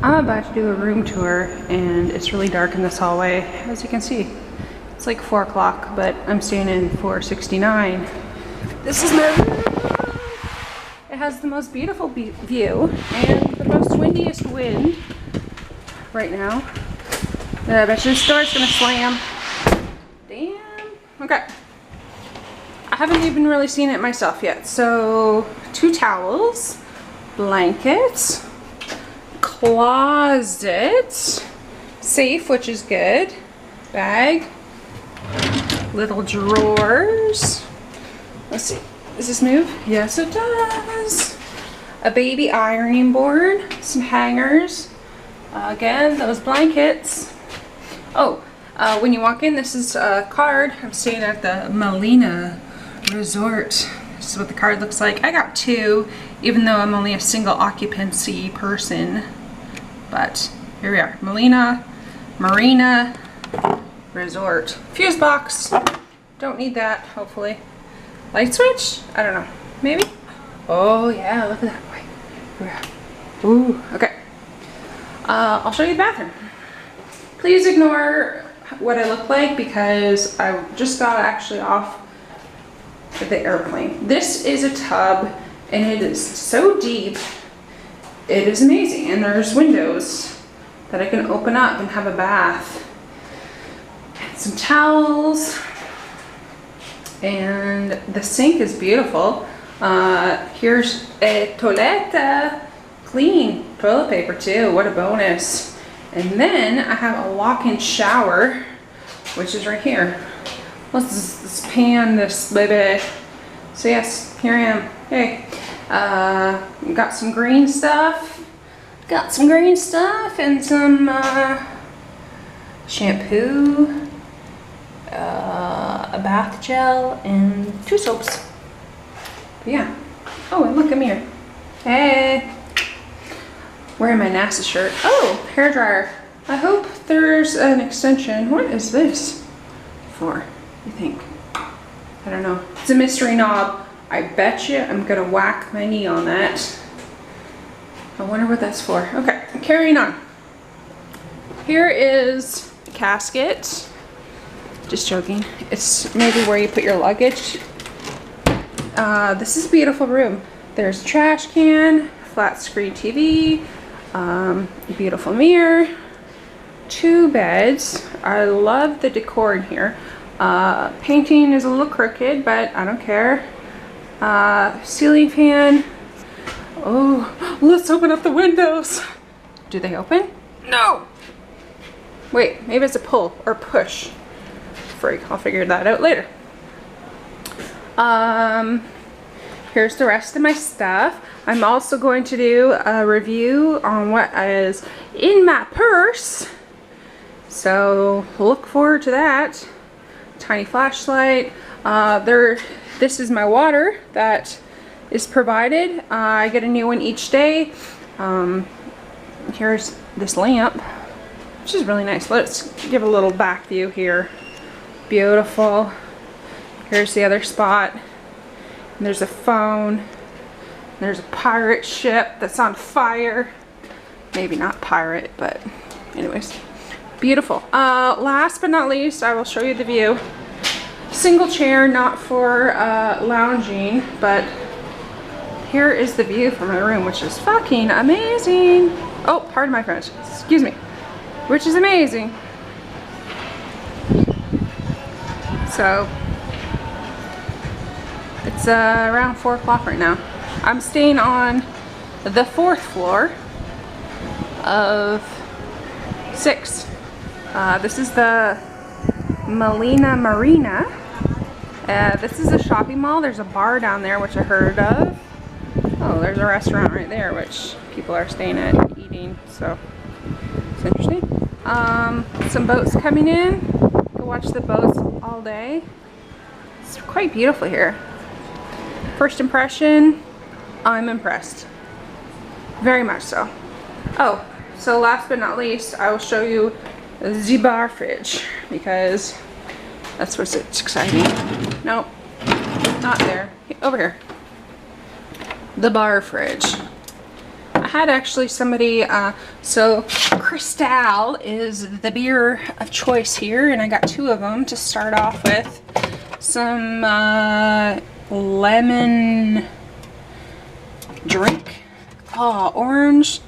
I'm about to do a room tour and it's really dark in this hallway, as you can see. It's like 4 o'clock, but I'm staying in 469. This is my room. It has the most beautiful view and the most windiest wind right now. I bet you this door's gonna slam. Damn. Okay. I haven't even really seen it myself yet. So, 2 towels, blankets, closet, safe, which is good, bag, little drawers. Let's see, does this move? Yes, it does. A baby ironing board, some hangers, again, those blankets. Oh, when you walk in, this is a card. I'm staying at the Marina Resort. This is what the card looks like. I got 2, even though I'm only a single occupancy person. But here we are, Marina Resort. Fuse box, don't need that, hopefully. Light switch? I don't know, maybe? Oh yeah, look at that. Wait, ooh, okay. I'll show you the bathroom. Please ignore what I look like because I just got actually off the airplane. This is a tub and it is so deep. It is amazing, and there's windows that I can open up and have a bath. Some towels, and the sink is beautiful. Here's a toilette, clean toilet paper too, what a bonus. And then I have a walk-in shower, which is right here. Let's pan this baby. So yes, here I am. Hey. Got some green stuff. Got some green stuff and some shampoo, a bath gel, and 2 soaps. But yeah. Oh, and look, I'm here. Hey. Wearing my NASA shirt. Oh, hair dryer. I hope there's an extension. What is this for, you think? I don't know. It's a mystery knob. I bet you I'm gonna whack my knee on that. I wonder what that's for. Okay, carrying on. Here is a casket. Just joking. It's maybe where you put your luggage. This is a beautiful room. There's a trash can, flat screen TV, beautiful mirror, 2 beds. I love the decor in here. Painting is a little crooked, but I don't care. Ceiling fan. Oh, let's open up the windows. Do they open? No. Wait, maybe it's a pull or push. Freak, I'll figure that out later. Here's the rest of my stuff. I'm also going to do a review on what is in my purse. So look forward to that. Tiny flashlight. This is my water that is provided. I get a new one each day. Here's this lamp, which is really nice. Let's give a little back view here. Beautiful. Here's the other spot. And there's a phone. There's a pirate ship that's on fire. Maybe not pirate, but anyways. Beautiful. Last but not least, I will show you the view. Single chair, not for lounging, but here is the view from my room, which is fucking amazing. Oh, pardon my French. Excuse me. Which is amazing. So, it's around 4 o'clock right now. I'm staying on the 4th floor of 6. This is the Melia Marina. This is a shopping mall. There's a bar down there, which I heard of. Oh, there's a restaurant right there, which people are staying at eating, so it's interesting. Some boats coming in. Go watch the boats all day. It's quite beautiful here. First impression, I'm impressed. Very much so. Oh, so last but not least, I will show you the bar fridge because that's what's exciting. Nope, not there. Over here. The bar fridge. I had actually somebody, so Cristal is the beer of choice here, and I got 2 of them to start off with. Some lemon drink. Oh, orange.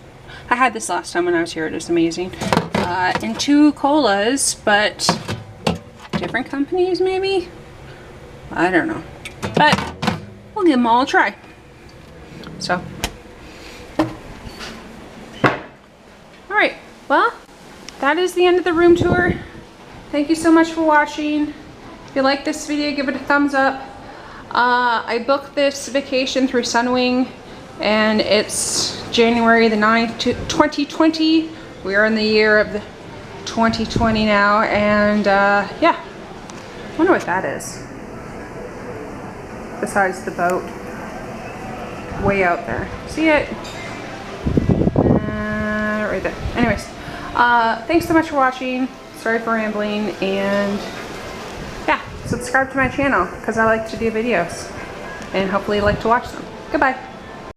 I had this last time when I was here. It was amazing. And 2 colas, but different companies maybe? I don't know. But we'll give them all a try. So. Alright, well, that is the end of the room tour. Thank you so much for watching. If you like this video, give it a thumbs up. I booked this vacation through Sunwing, and it's January the 9th, 2020. We are in the year of the 2020 now, and yeah. I wonder what that is. Besides the boat. Way out there. See it? Right there. Anyways, thanks so much for watching. Sorry for rambling, and yeah, subscribe to my channel because I like to do videos, and hopefully you like to watch them. Goodbye.